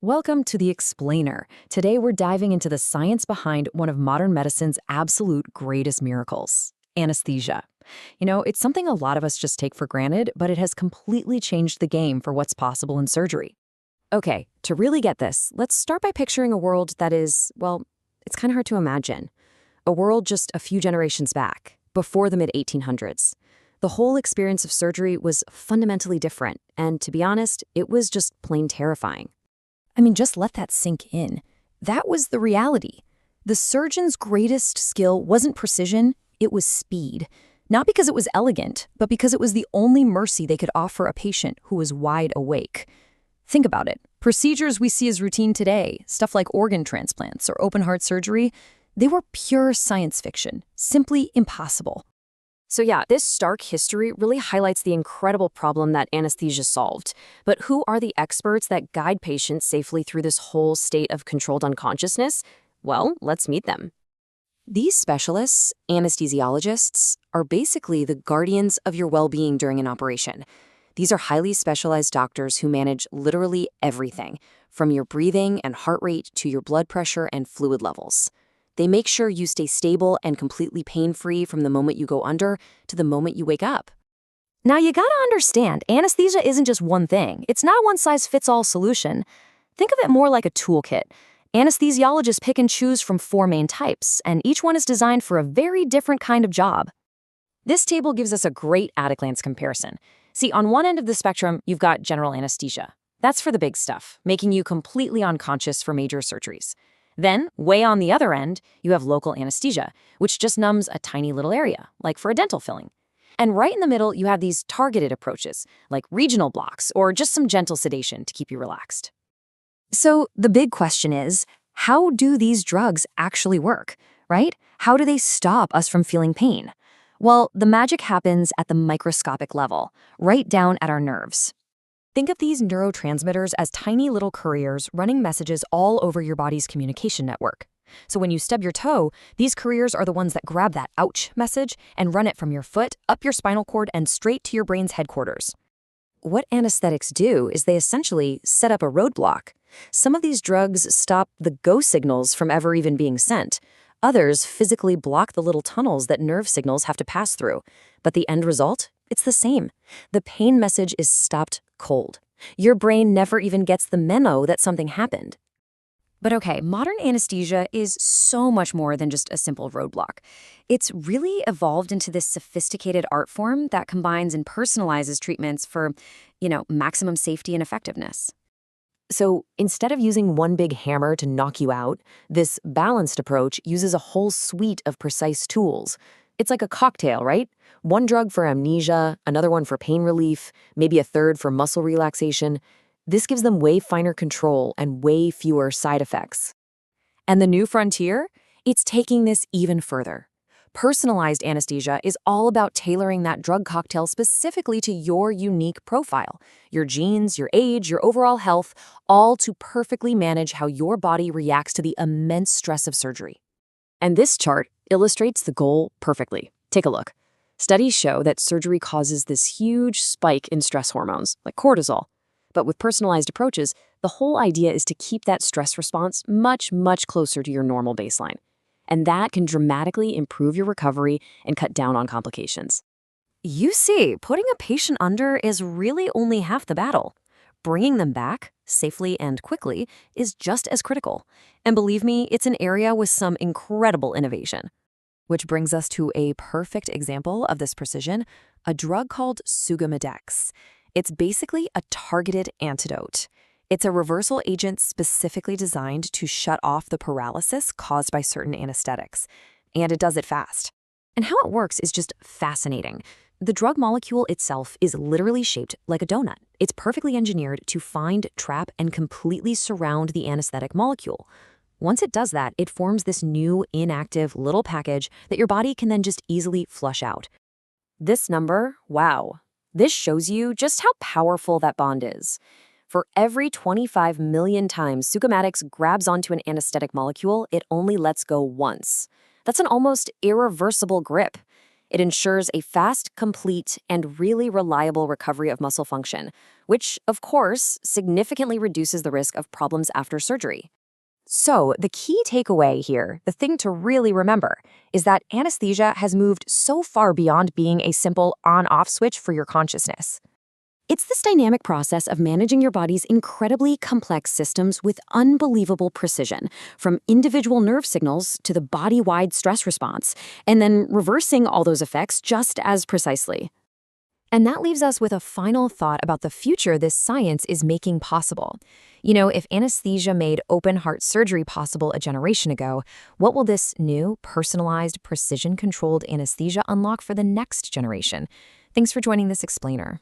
Welcome to The Explainer. Today we're diving into the science behind one of modern medicine's absolute greatest miracles, anesthesia. It's something a lot of us just take for granted, but it has completely changed the game for what's possible in surgery. Okay, to really get this, let's start by picturing a world that is, well, it's kind of hard to imagine. A world just a few generations back, before the mid-1800s. The whole experience of surgery was fundamentally different, and to be honest, it was just plain terrifying. Just let that sink in. That was the reality. The surgeon's greatest skill wasn't precision, it was speed. Not because it was elegant, but because it was the only mercy they could offer a patient who was wide awake. Think about it. Procedures we see as routine today, stuff like organ transplants or open-heart surgery, they were pure science fiction, simply impossible. So yeah, this stark history really highlights the incredible problem that anesthesia solved. But who are the experts that guide patients safely through this whole state of controlled unconsciousness? Well, let's meet them. These specialists, anesthesiologists, are basically the guardians of your well-being during an operation. These are highly specialized doctors who manage literally everything, from your breathing and heart rate to your blood pressure and fluid levels. They make sure you stay stable and completely pain-free from the moment you go under to the moment you wake up. Now, you gotta understand, anesthesia isn't just one thing. It's not a one-size-fits-all solution. Think of it more like a toolkit. Anesthesiologists pick and choose from 4 main types, and each one is designed for a very different kind of job. This table gives us a great at-a-glance comparison. See, on one end of the spectrum, you've got general anesthesia. That's for the big stuff, making you completely unconscious for major surgeries. Then, way on the other end, you have local anesthesia, which just numbs a tiny little area, like for a dental filling. And right in the middle, you have these targeted approaches, like regional blocks or just some gentle sedation to keep you relaxed. So the big question is, how do these drugs actually work, right? How do they stop us from feeling pain? Well, the magic happens at the microscopic level, right down at our nerves. Think of these neurotransmitters as tiny little couriers running messages all over your body's communication network. So when you stub your toe, these couriers are the ones that grab that ouch message and run it from your foot, up your spinal cord, and straight to your brain's headquarters. What anesthetics do is they essentially set up a roadblock. Some of these drugs stop the go signals from ever even being sent. Others physically block the little tunnels that nerve signals have to pass through. But the end result? It's the same. The pain message is stopped cold. Your brain never even gets the memo that something happened. But okay, modern anesthesia is so much more than just a simple roadblock. It's really evolved into this sophisticated art form that combines and personalizes treatments for, maximum safety and effectiveness. So instead of using one big hammer to knock you out, this balanced approach uses a whole suite of precise tools. It's like a cocktail, right? One drug for amnesia, another one for pain relief, maybe a third for muscle relaxation. This gives them way finer control and way fewer side effects. And the new frontier? It's taking this even further. Personalized anesthesia is all about tailoring that drug cocktail specifically to your unique profile, your genes, your age, your overall health, all to perfectly manage how your body reacts to the immense stress of surgery. And this chart illustrates the goal perfectly. Take a look. Studies show that surgery causes this huge spike in stress hormones, like cortisol. But with personalized approaches, the whole idea is to keep that stress response much, much closer to your normal baseline. And that can dramatically improve your recovery and cut down on complications. You see, putting a patient under is really only half the battle. Bringing them back, safely and quickly, is just as critical. And believe me, it's an area with some incredible innovation. Which brings us to a perfect example of this precision, a drug called Sugammadex. It's basically a targeted antidote. It's a reversal agent specifically designed to shut off the paralysis caused by certain anesthetics. And it does it fast. And how it works is just fascinating. The drug molecule itself is literally shaped like a donut. It's perfectly engineered to find, trap, and completely surround the anesthetic molecule. Once it does that, it forms this new, inactive little package that your body can then just easily flush out. This number, wow. This shows you just how powerful that bond is. For every 25 million times Sugammadex grabs onto an anesthetic molecule, it only lets go once. That's an almost irreversible grip. It ensures a fast, complete, and really reliable recovery of muscle function, which, of course, significantly reduces the risk of problems after surgery. So, the key takeaway here, the thing to really remember, is that anesthesia has moved so far beyond being a simple on-off switch for your consciousness. It's this dynamic process of managing your body's incredibly complex systems with unbelievable precision, from individual nerve signals to the body-wide stress response, and then reversing all those effects just as precisely. And that leaves us with a final thought about the future this science is making possible. If anesthesia made open-heart surgery possible a generation ago, what will this new, personalized, precision-controlled anesthesia unlock for the next generation? Thanks for joining this explainer.